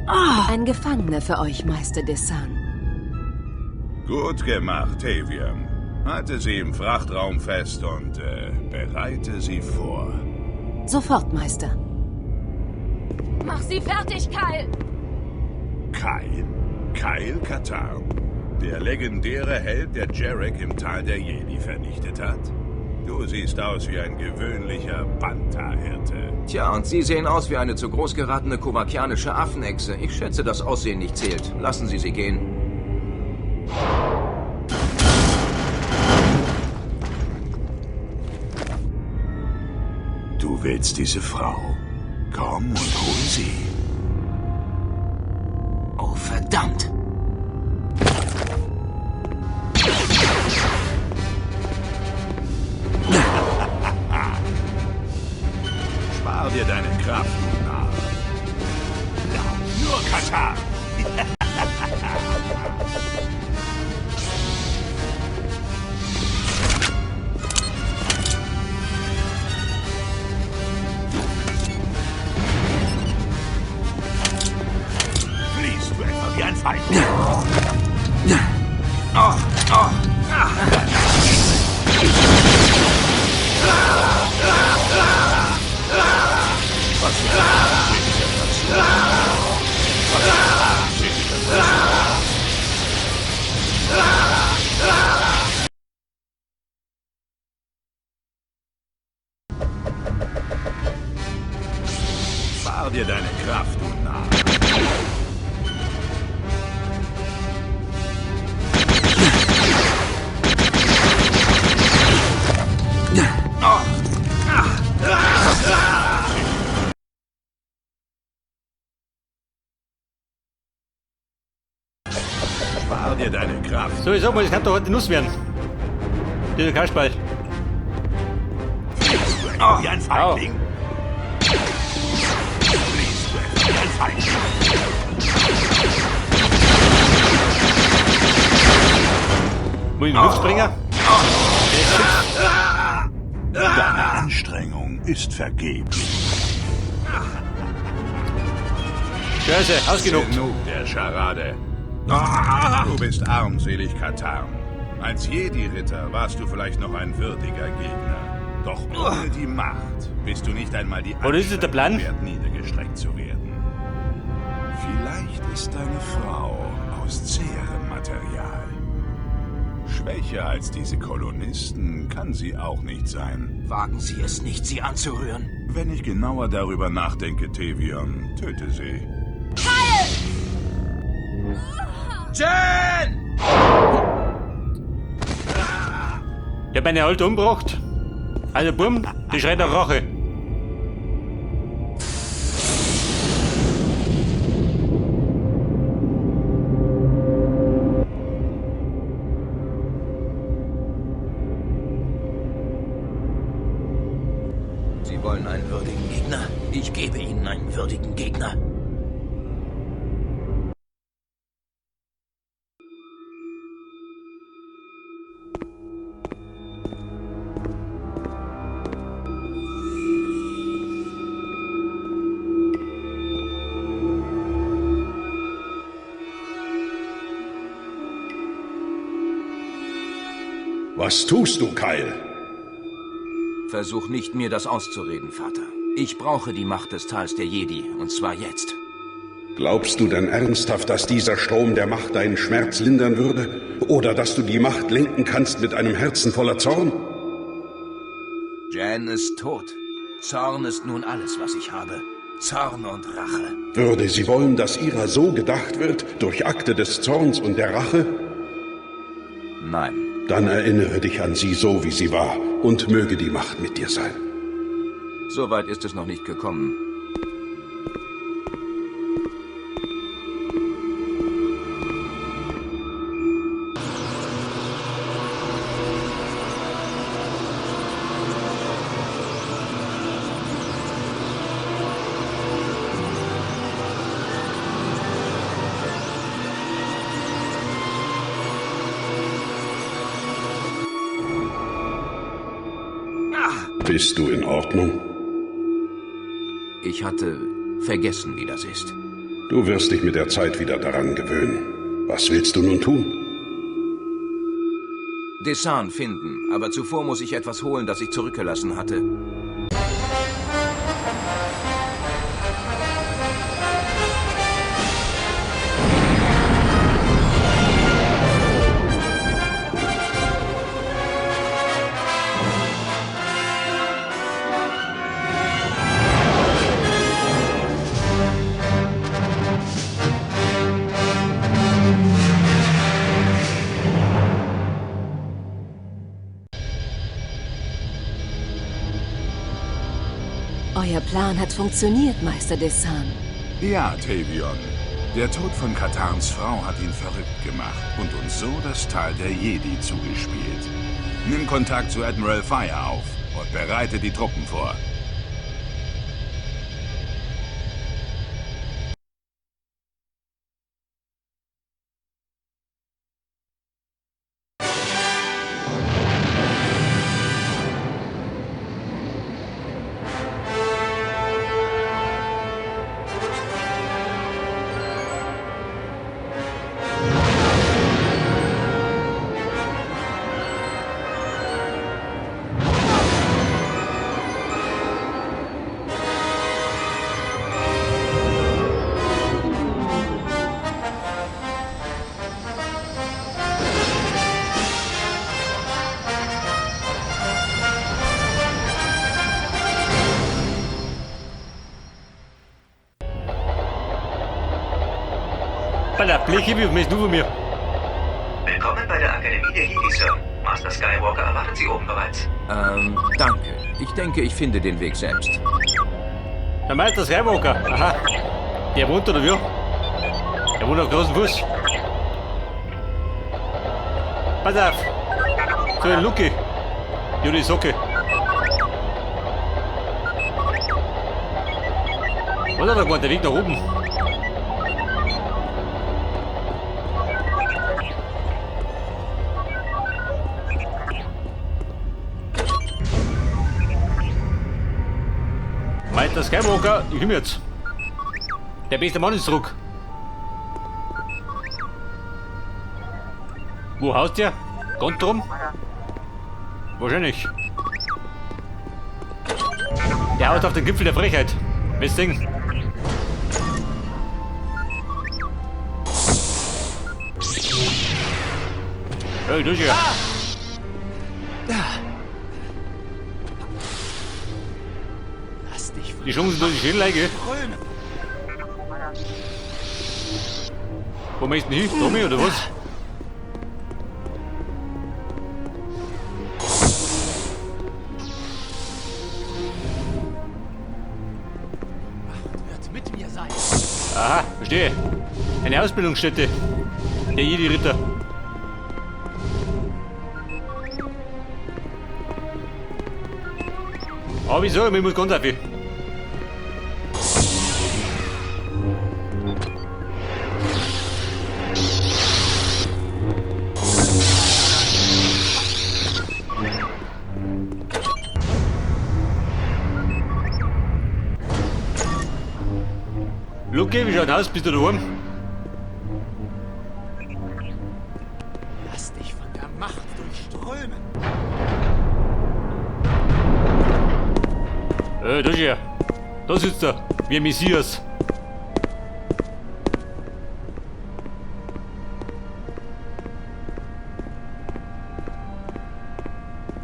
Ein Gefangener für euch, Meister Desan. Gut gemacht, Tavium. Halte sie im Frachtraum fest und bereite sie vor. Sofort, Meister. Mach sie fertig, Kyle! Kyle? Kyle Katarn? Der legendäre Held, der Jarek im Tal der Jedi vernichtet hat? Du siehst aus wie ein gewöhnlicher Bantha-Hirte. Tja, und Sie sehen aus wie eine zu groß geratene kovakianische Affenechse. Ich schätze, das Aussehen nicht zählt. Lassen Sie sie gehen. Du willst diese Frau. Komm und hol sie. Oh, verdammt! Spar dir deine Kraft, du Narr. Ja, nur Katar. Fließt du etwa wie ein Feind? Spar dir deine Kraft, du Narr. Spar dir deine Kraft. So, ich sag mal, das kann doch heute Nuss werden. Dieser Kasperl. Fließt du etwa wie ein Feigling? Fließt du etwa wie ein Feigling? Muss ich in die Luft springen? Deine Anstrengung ist vergeblich. Scheiße, ausgenockt. Genug der Scharade. Du bist armselig, Katarn. Als Jedi-Ritter warst du vielleicht noch ein würdiger Gegner. Doch ohne die Macht bist du nicht einmal die Oder ist es der Plan? wert, niedergestreckt zu werden. Vielleicht ist deine Frau aus zäherem Material. Schwächer als diese Kolonisten kann sie auch nicht sein. Wagen Sie es nicht, sie anzurühren. Wenn ich genauer darüber nachdenke, Tevion, töte sie. Jen! Ich hab meine Alte umgebracht. Also, Bumm, die schreit nach Rache. Sie wollen einen würdigen Gegner? Ich gebe Ihnen einen würdigen Gegner. Was tust du, Kyle? Versuch nicht, mir das auszureden, Vater. Ich brauche die Macht des Tals der Jedi, und zwar jetzt. Glaubst du denn ernsthaft, dass dieser Strom der Macht deinen Schmerz lindern würde? Oder dass du die Macht lenken kannst mit einem Herzen voller Zorn? Jan ist tot. Zorn ist nun alles, was ich habe. Zorn und Rache. Würde sie wollen, dass ihrer so gedacht wird, durch Akte des Zorns und der Rache? Nein. Dann erinnere dich an sie so, wie sie war, und möge die Macht mit dir sein. So weit ist es noch nicht gekommen. Bist du in Ordnung? Ich hatte vergessen, wie das ist. Du wirst dich mit der Zeit wieder daran gewöhnen. Was willst du nun tun? Desan finden, aber zuvor muss ich etwas holen, das ich zurückgelassen hatte. Euer Plan hat funktioniert, Meister Desan. Ja, Tavion. Der Tod von Katans Frau hat ihn verrückt gemacht und uns so das Tal der Jedi zugespielt. Nimm Kontakt zu Admiral Fire auf und bereite die Truppen vor. Alter, Bleche, wie willst du von mir? Willkommen bei der Akademie der Jedi, Sir. Master Skywalker erwartet Sie oben bereits. Danke. Ich denke, ich finde den Weg selbst. Der Meister Skywalker. Aha. Der wohnt oder wie? Der wohnt auf großen Fuß. Pass auf. So ein Lucky. Juli Socke. Was hat er gemeint? Der Weg nach oben. Meister Skywalker, ich komm jetzt. Der beste Mann ist zurück. Wo haust der? Gontrum? Wahrscheinlich. Der haut auf den Gipfel der Frechheit. Weißt du? Hey, du hier. Die Chancen durch die Schädeleiche. Wo möchtest du hin? Tommy oder was? Wird mit mir sein. Aha, verstehe. Eine Ausbildungsstätte. Der Jedi-Ritter. Aber wieso? Ich muss ganz auf. Luke, wie schaut aus? Bist du daheim? Lass dich von der Macht durchströmen. Da ist er. Da sitzt er. Wie ein Messias.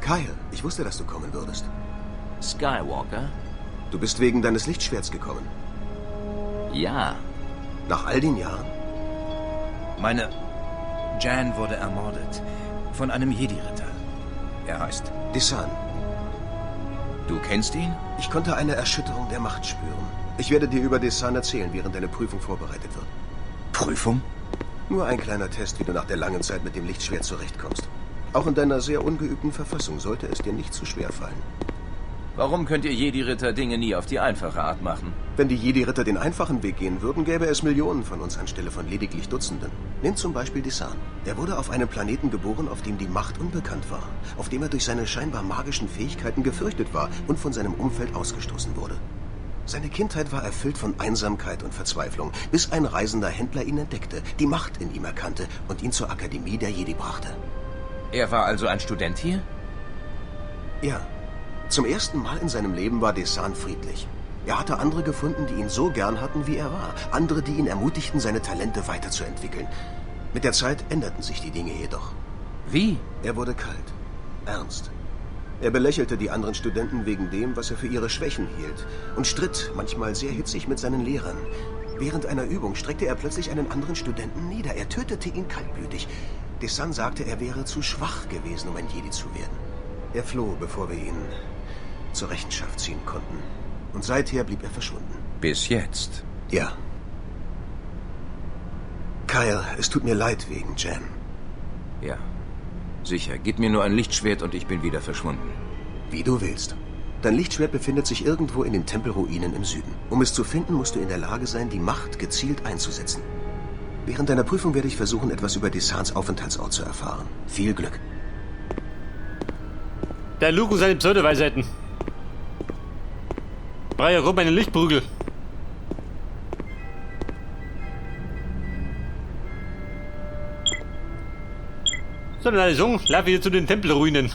Kyle, ich wusste, dass du kommen würdest. Skywalker? Du bist wegen deines Lichtschwerts gekommen. Ja. Nach all den Jahren? Meine Jan wurde ermordet. Von einem Jedi-Ritter. Er heißt Desan. Du kennst ihn? Ich konnte eine Erschütterung der Macht spüren. Ich werde dir über Desan erzählen, während deine Prüfung vorbereitet wird. Prüfung? Nur ein kleiner Test, wie du nach der langen Zeit mit dem Lichtschwert zurechtkommst. Auch in deiner sehr ungeübten Verfassung sollte es dir nicht zu schwer fallen. Warum könnt ihr Jedi-Ritter Dinge nie auf die einfache Art machen? Wenn die Jedi-Ritter den einfachen Weg gehen würden, gäbe es Millionen von uns anstelle von lediglich Dutzenden. Nimm zum Beispiel Desan. Er wurde auf einem Planeten geboren, auf dem die Macht unbekannt war. Auf dem er durch seine scheinbar magischen Fähigkeiten gefürchtet war und von seinem Umfeld ausgestoßen wurde. Seine Kindheit war erfüllt von Einsamkeit und Verzweiflung, bis ein reisender Händler ihn entdeckte, die Macht in ihm erkannte und ihn zur Akademie der Jedi brachte. Er war also ein Student hier? Ja. Zum ersten Mal in seinem Leben war Desan friedlich. Er hatte andere gefunden, die ihn so gern hatten, wie er war. Andere, die ihn ermutigten, seine Talente weiterzuentwickeln. Mit der Zeit änderten sich die Dinge jedoch. Wie? Er wurde kalt, ernst. Er belächelte die anderen Studenten wegen dem, was er für ihre Schwächen hielt, und stritt, manchmal sehr hitzig, mit seinen Lehrern. Während einer Übung streckte er plötzlich einen anderen Studenten nieder. Er tötete ihn kaltblütig. Desan sagte, er wäre zu schwach gewesen, um ein Jedi zu werden. Er floh, bevor wir ihn zur Rechenschaft ziehen konnten. Und seither blieb er verschwunden. Bis jetzt? Ja. Kyle, es tut mir leid wegen Jan. Ja. Sicher. Gib mir nur ein Lichtschwert und ich bin wieder verschwunden. Wie du willst. Dein Lichtschwert befindet sich irgendwo in den Tempelruinen im Süden. Um es zu finden, musst du in der Lage sein, die Macht gezielt einzusetzen. Während deiner Prüfung werde ich versuchen, etwas über Desans Aufenthaltsort zu erfahren. Viel Glück. Der Luke und seine Pseudo-Weisheiten. Breyer rum einen Lichtprügel. So, dann alle Song, lauf wieder zu den Tempelruinen.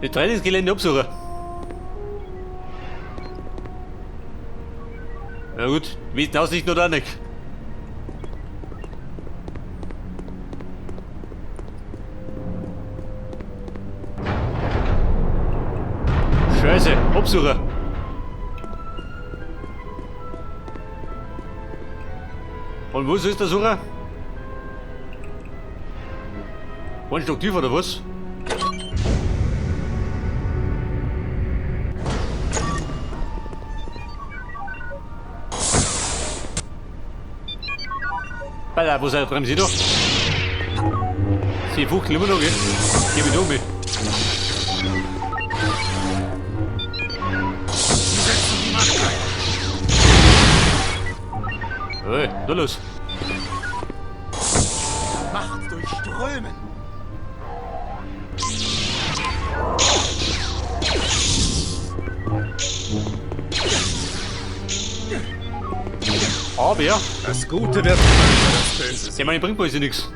Das Trainingsgelände absuchen. Na gut, wie ist die Aussicht oder nicht? Scheiße, absuchen. Und wo ist der Sucher? Ein Stock tiefer oder was? Balla, wo seid ihr? Sie doch? Sie fuchteln immer noch, gell? Geh mit um. Hey, na los. Macht durchströmen. Aber ja. Das Gute wird das Böse. Ja, meine bringt mir jetzt nichts.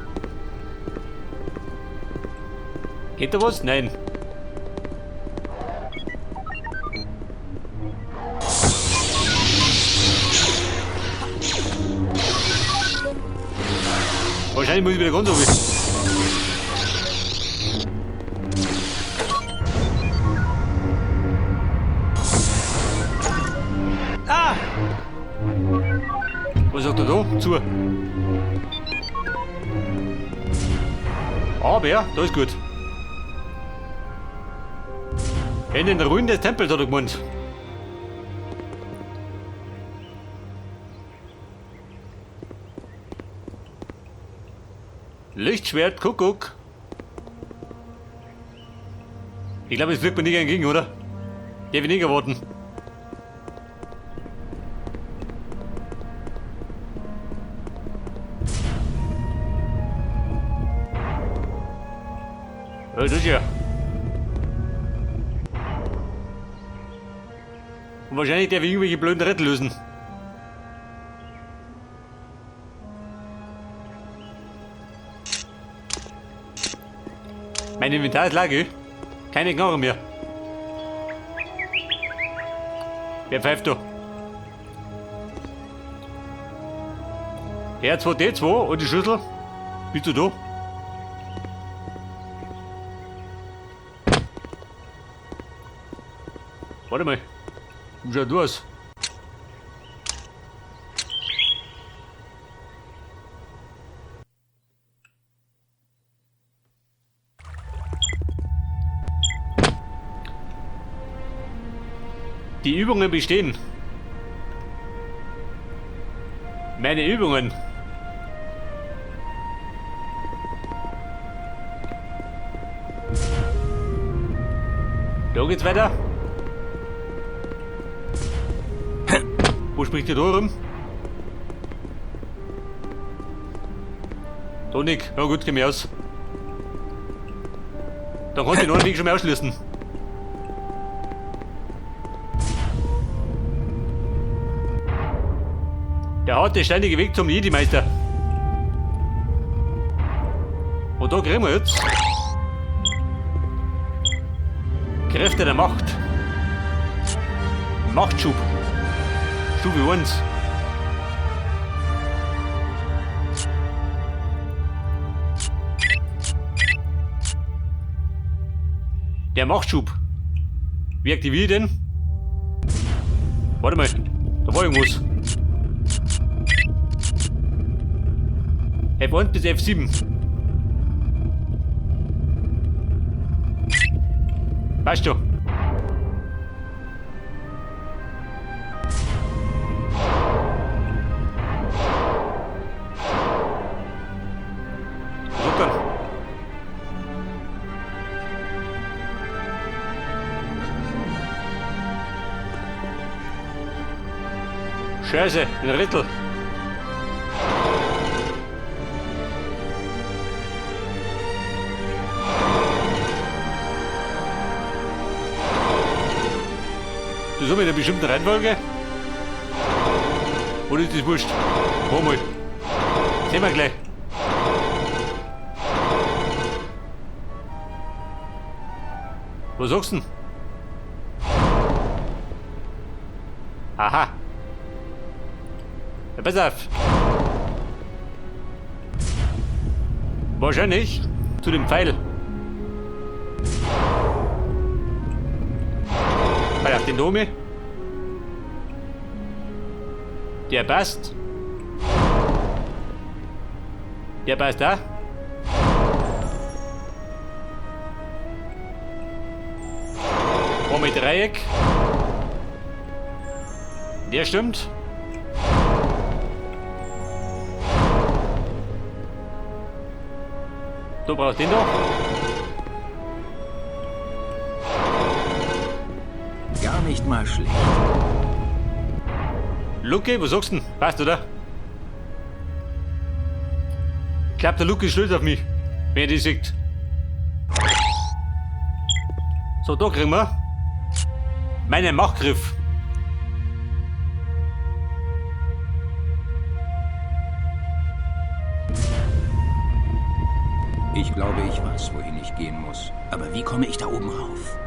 Geht da was? Nein. Wahrscheinlich muss ich wieder ganz oben. Ah! Was sagt er da? Zu. Aber ja, da ist gut. In den Ruinen des Tempels hat er gemeint. Lichtschwert, Kuckuck. Ich glaube, es wird mir nicht entgegen, oder? Der wird nicht erwarten. Ja, das ist ja. Und wahrscheinlich der will irgendwelche blöden Rätsel lösen. Mein Inventar ist leer, keine Knarre mehr. Wer pfeift da? R2D2 und die Schlüssel. Bist du da? Warte mal. Wie schaut du aus? Die Übungen bestehen. Meine Übungen. Da geht's weiter. Wo spricht ihr da rum? Da nicht. Ja gut, geh mir aus. Dann kannst du den anderen Weg schon mal ausschließen. Der harte, ständige Weg zum Jedi-Meister. Und da kriegen wir jetzt Kräfte der Macht. Machtschub. Stufe 1. Der Machtschub. Wie aktiviere ich den? Warte mal, da war irgendwas. F1 bis F7. Weißt du? So dann. Scheiße, ein Rittel. Das ist in einer bestimmten Reihenfolge? Oder ist das wurscht? Mach mal. Sehen wir gleich. Was sagst du denn? Aha. Ja, pass auf. Wahrscheinlich zu dem Pfeil. Weil auf den Dome. Der passt. Der passt da. Mit Dreieck. Der stimmt. Du brauchst den doch. Gar nicht mal schlecht. Luke, was sagst du denn? Passt, oder? Ich glaub, der Luke ist stolz auf mich, wenn er die sieht. So, da kriegen wir meinen Machtgriff. Ich glaube, ich weiß, wohin ich gehen muss. Aber wie komme ich da oben rauf?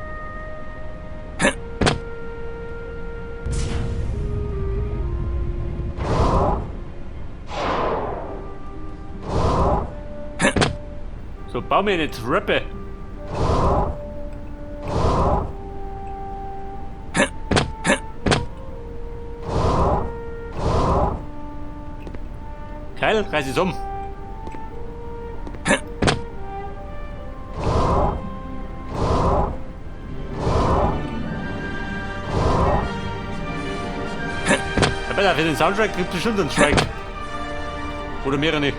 So, bau mir eine Treppe. Keil, reiß es um. Aber für den Soundtrack gibt es bestimmt einen Strike. Oder mehrere.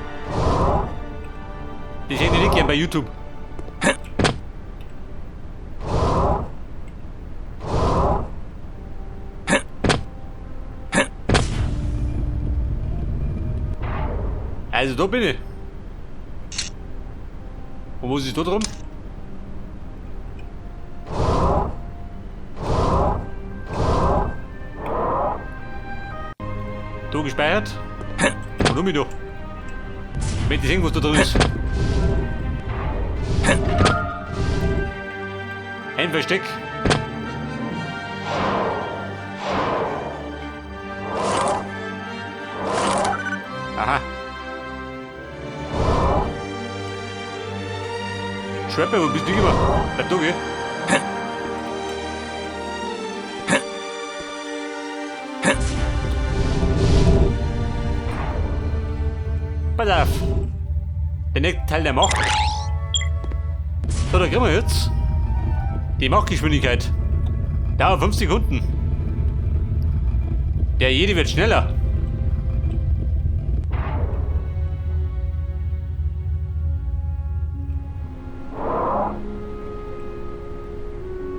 Die sehen die nicht gern bei YouTube. Also da bin ich. Und wo ist es da drum? Da gespeichert. Und um mich da. Wenn die sehen, was da drin ist. Ein Versteck. Aha. Schweppe, wo bist du immer? Bleib da, gell? Pass auf. Der nächste Teil der Macht. So, da kriegen wir jetzt die Machtgeschwindigkeit. Dauert 5 Sekunden. Der Jedi wird schneller.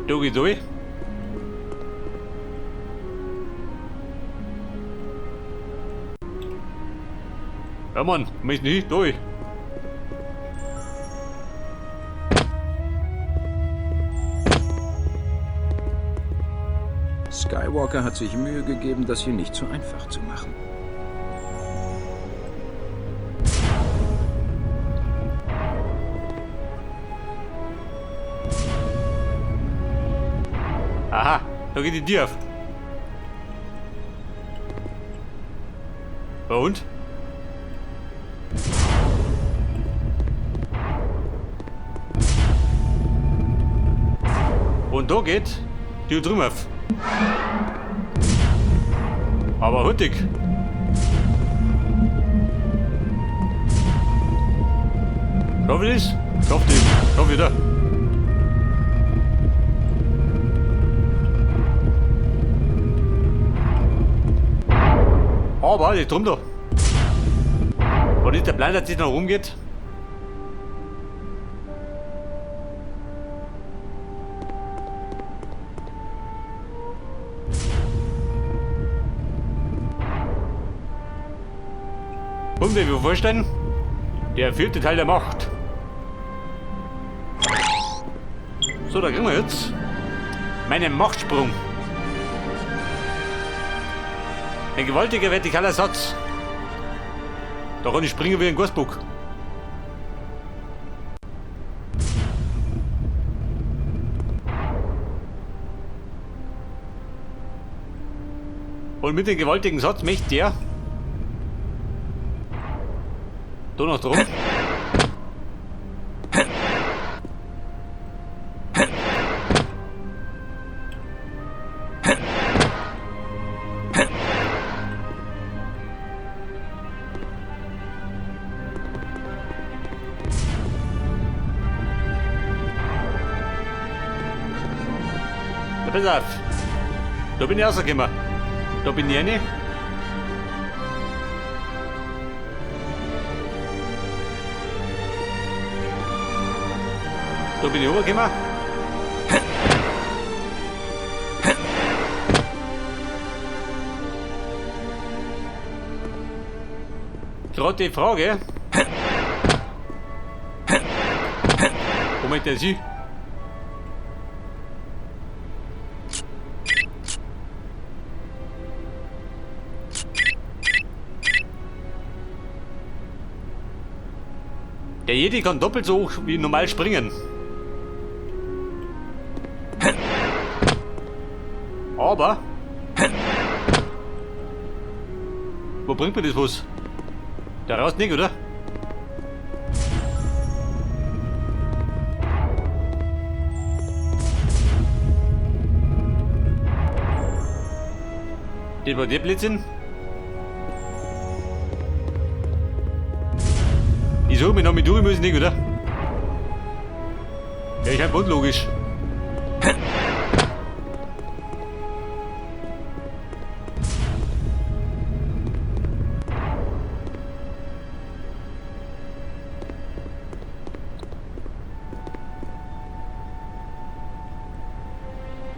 Da geht's durch. Ja Mann, wir müssen nicht durch. Skywalker hat sich Mühe gegeben, das hier nicht so einfach zu machen. Aha, da geht die Tür auf. Und? Und da geht die drüben auf. Aber huttig. Schaffe ich das? Schaff ich da. Aber die drum da. War nicht der Plan, dass es noch rumgeht? Und wie wir vorstellen, der 4. Teil der Macht. So, da kriegen wir jetzt meinen Machtsprung. Ein gewaltiger vertikaler Satz. Da kann ich springen wie ein Gasbock. Und mit dem gewaltigen Satz möchte der da noch drum. Pass auf. Da bin ich rausgekommen. Da bin ich rein. Da bin ich rübergekommen. Gerade die Frage. Moment, der Sie. Der Jedi kann doppelt so hoch wie normal springen. Aber wo bringt mir das was? Da raus nicht, oder? Das war der Blödsinn. Ich suche mich noch mit durch müssen nicht, oder? Ja, ich hab unlogisch.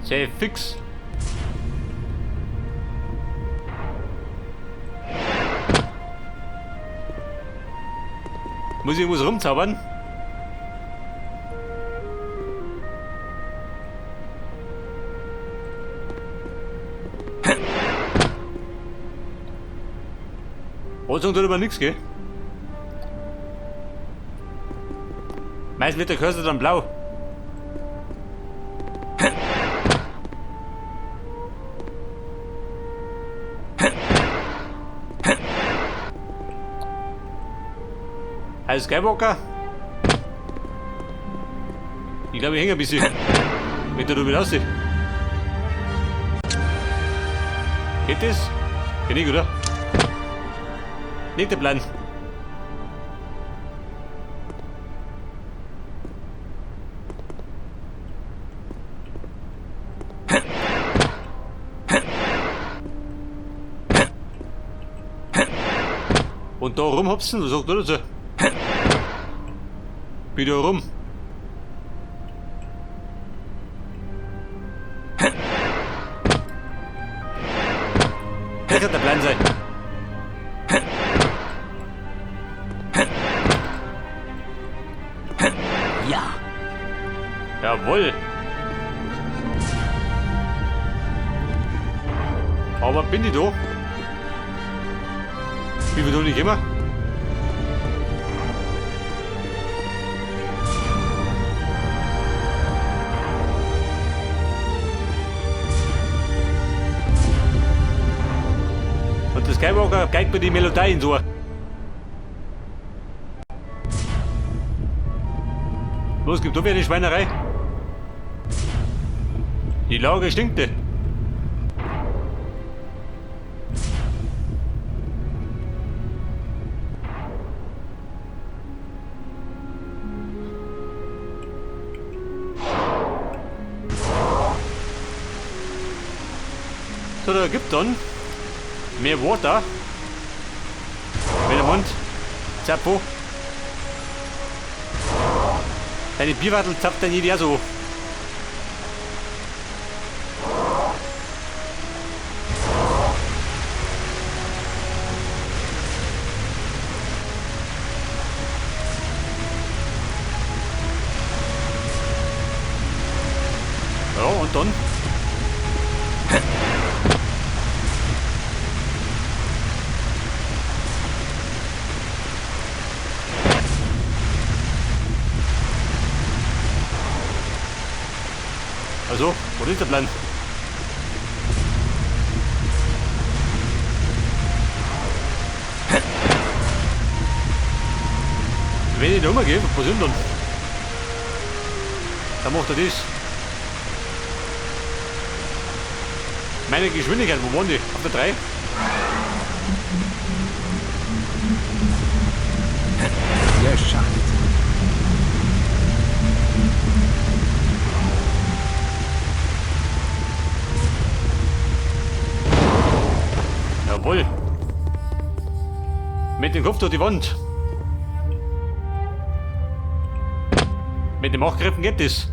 Sehr fix. Muss ich irgendwas rumzaubern? Rotzogen tut aber nichts, gell? Meist wird der Cursor dann blau. Als Skywalker? Ich glaube, ich hänge ein bisschen. Wenn der da wieder aussieht. Geht das? Geht nicht, oder? Nicht der Plan. Und da rumhopsen, was sagt er dazu? Wieder rum. Das kann der Plan sein. Ja. Jawohl. Aber bin ich da? Wie wir da nicht immer? Skywalker geigt mir die Melodien so. Los, gibt doch wieder eine Schweinerei. Die Lage stinkte. So, da gibt dann mehr Water. Mit dem Mund. Zappo. Deine Bierwattel zapft dann jeder so. Ja, und dann? Also, wo ist der Plan? Wenn ich da rumgehe, was passiert dann? Dann macht er das. Meine Geschwindigkeit, wo waren die? Auf der 3? Geschafft. Jawohl. Mit dem Kopf durch die Wand. Mit den Machkräften geht das.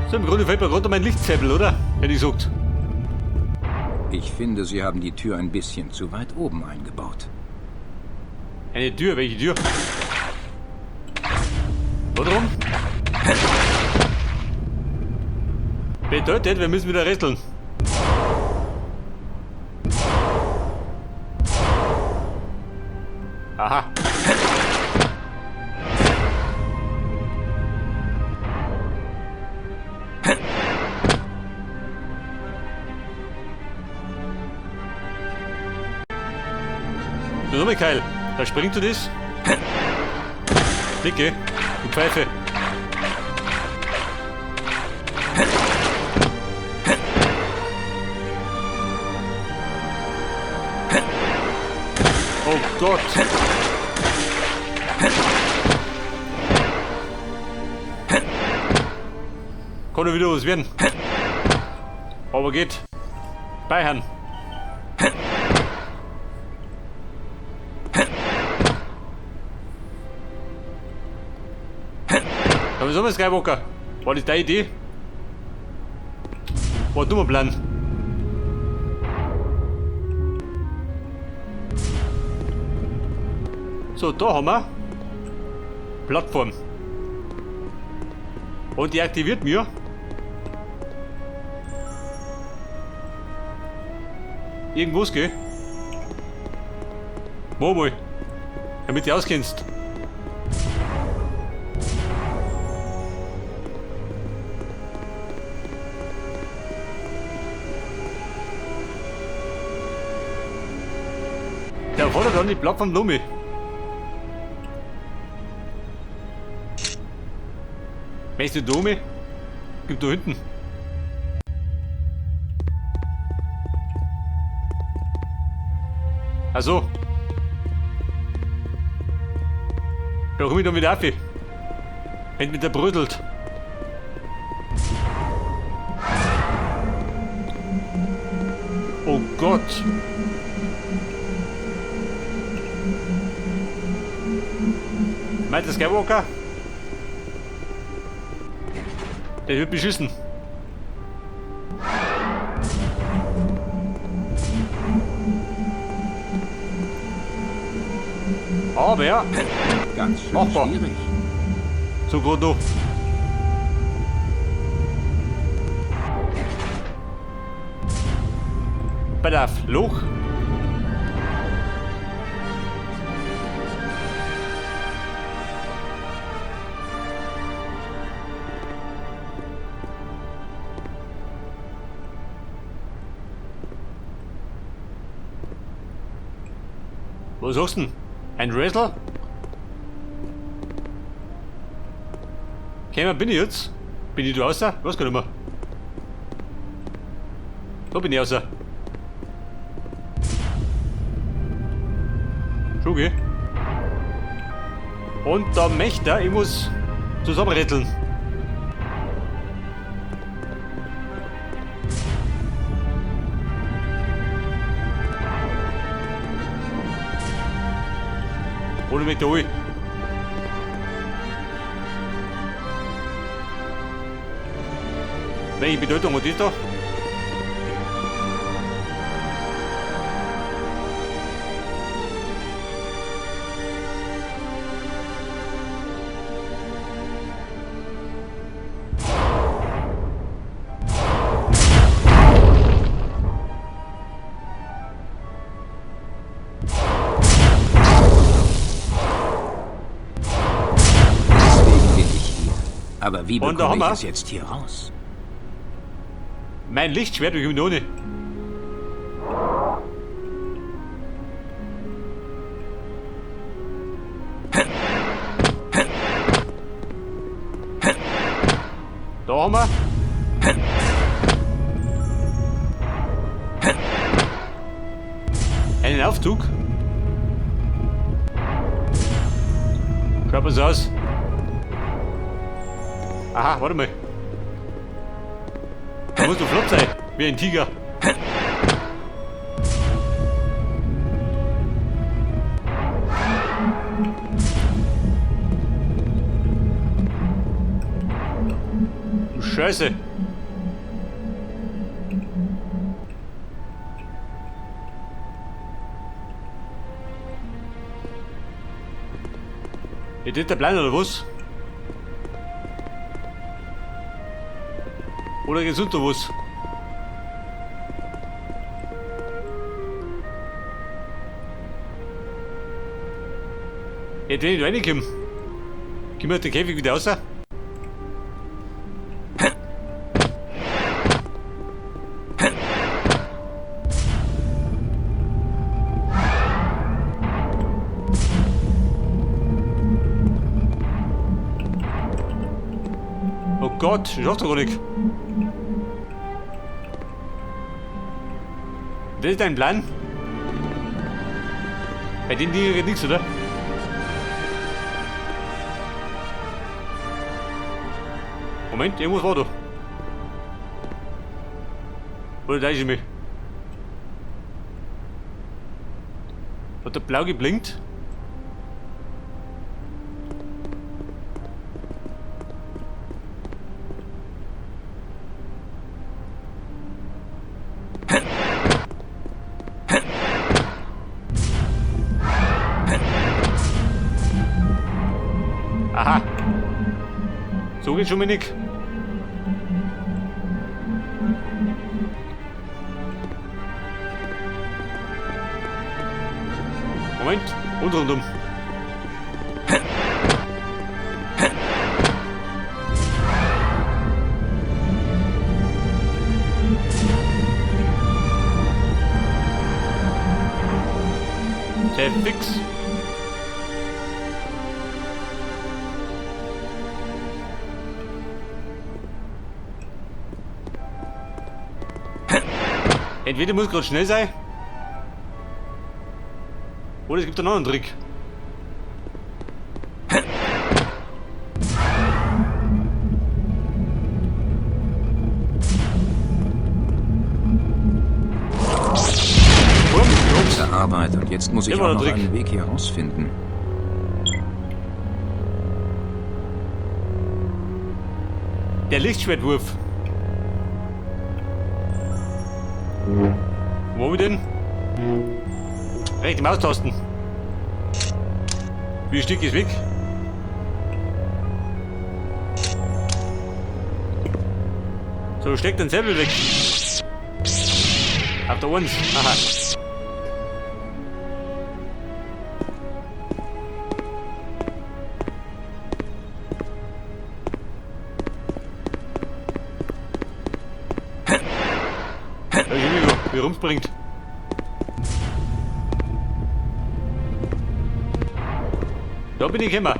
So, im Grunde fällt mir gerade mein Lichtzäppel, oder? Hätte ich gesagt. Ich finde, Sie haben die Tür ein bisschen zu weit oben eingebaut. Eine Tür, welche Tür? Warum? Bedeutet, wir müssen wieder rätseln. Aha. Du Michael, da springst du das? Dicke, du Pfeife. Oh Gott. Kann wieder was werden. Aber geht. Speichern. Aber so, Skywalker. War das deine Idee? War ein dummer Plan. So, da haben wir Plattform. Und die aktiviert mir irgendwas, gell? Mal, damit du auskennst. Der fordert dann die Plattform Blume. Meinst du Dome? Gib da hinten. Also. Da komm ich dann wieder auf. Wenn mit der brödelt. Oh Gott. Meint der Skywalker? Der wird beschissen. Aber ja. Ganz schön machbar. schwierig. So gut noch. Bedarf Loch. Was sagst du denn? Ein Wrestler? Bin ich jetzt? Bin ich da außer? Was kann ich mehr? Da bin ich außer. Schon geh. Und da möchte er, ich muss zusammenrätseln. Ohne mich da rein. Welche Bedeutung hat das da? Deswegen bin ich hier. Aber wie Und da bekomme haben ich wir- es jetzt hier raus? Mein Lichtschwert, wie komme ich ohne? Da haben wir. Einen Aufzug. Schaut mal so aus. Aha, warte mal. Da musst du flott sein, wie ein Tiger. Scheiße. Ist das der Plan oder was? Oder geht's unter was? Jetzt wenn ich da reinkomme, gehen wir den Käfig wieder raus. Oh Gott, ich schaff doch gar nicht. Das ist dein Plan? Bei den Dingen geht nichts, oder? Moment, irgendwas war da. Oder da ist ich mich. Hat der blau geblinkt? Aha. So geht's schon mal nicht. Moment, und rundum. Sehr fix. Entweder muss gerade schnell sein, oder es gibt einen anderen Trick. Gute Arbeit und jetzt muss ich Immer auch der noch Trick. einen Weg hier rausfinden. Der Lichtschwertwurf. Wo haben wir denn? Rechte Maustasten. Wie ein Stück ist weg? So, steckt den Säbel weg. Auf der 1. Aha. Da ist Inigo, wie rumspringt. Da bin ich immer.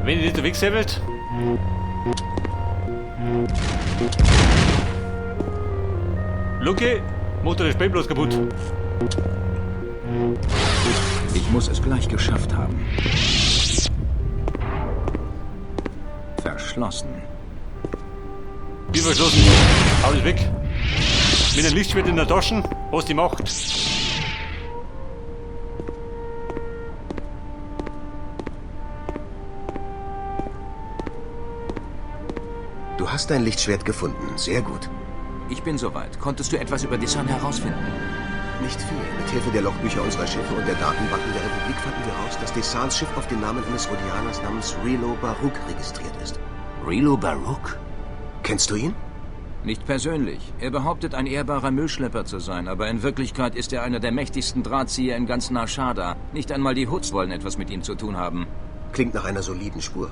Wenn ihr nicht wegsäbelt. Luke, macht das Spiel bloß kaputt. Ich muss es gleich geschafft haben. Verschlossen. Wie verschlossen. Hau dich weg. Mit einem Lichtschwert in der Tasche, was die macht. Du hast dein Lichtschwert gefunden. Sehr gut. Ich bin soweit. Konntest du etwas über Desan herausfinden? Nicht viel. Mit Hilfe der Logbücher unserer Schiffe und der Datenbanken der Republik fanden wir heraus, dass Desans Schiff auf den Namen eines Rhodianers namens Rilo Baruch registriert ist. Rilo Baruch? Kennst du ihn? Nicht persönlich. Er behauptet, ein ehrbarer Müllschlepper zu sein, aber in Wirklichkeit ist er einer der mächtigsten Drahtzieher in ganz Narshada. Nicht einmal die Hoods wollen etwas mit ihm zu tun haben. Klingt nach einer soliden Spur.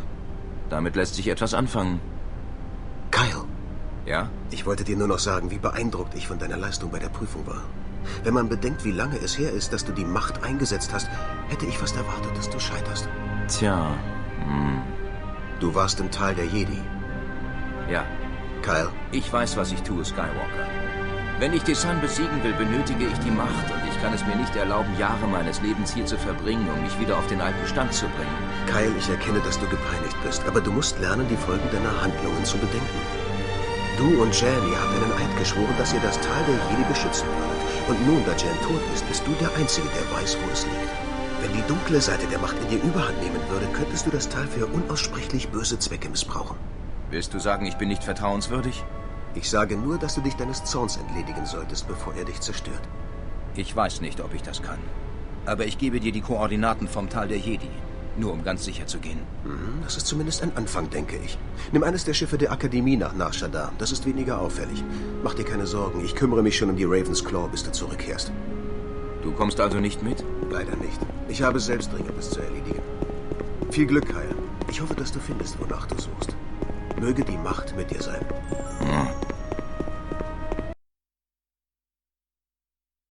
Damit lässt sich etwas anfangen. Kyle. Ja? Ich wollte dir nur noch sagen, wie beeindruckt ich von deiner Leistung bei der Prüfung war. Wenn man bedenkt, wie lange es her ist, dass du die Macht eingesetzt hast, hätte ich fast erwartet, dass du scheiterst. Tja, Du warst im Tal der Jedi. Ja. Kyle? Ich weiß, was ich tue, Skywalker. Wenn ich Desan besiegen will, benötige ich die Macht und ich kann es mir nicht erlauben, Jahre meines Lebens hier zu verbringen, um mich wieder auf den alten Stand zu bringen. Kyle, ich erkenne, dass du gepeinigt bist, aber du musst lernen, die Folgen deiner Handlungen zu bedenken. Du und Jan, ihr habt einen Eid geschworen, dass ihr das Tal der Jedi beschützen würdet. Und nun, da Jan tot ist, bist du der Einzige, der weiß, wo es liegt. Wenn die dunkle Seite der Macht in dir Überhand nehmen würde, könntest du das Tal für unaussprechlich böse Zwecke missbrauchen. Willst du sagen, ich bin nicht vertrauenswürdig? Ich sage nur, dass du dich deines Zorns entledigen solltest, bevor er dich zerstört. Ich weiß nicht, ob ich das kann. Aber ich gebe dir die Koordinaten vom Tal der Jedi. Nur um ganz sicher zu gehen. Das ist zumindest ein Anfang, denke ich. Nimm eines der Schiffe der Akademie nach Narshada. Das ist weniger auffällig. Mach dir keine Sorgen. Ich kümmere mich schon um die Raven's Claw, bis du zurückkehrst. Du kommst also nicht mit? Leider nicht. Ich habe selbst Dringendes zu erledigen. Viel Glück, Kyle. Ich hoffe, dass du findest, wonach du suchst. Möge die Macht mit dir sein.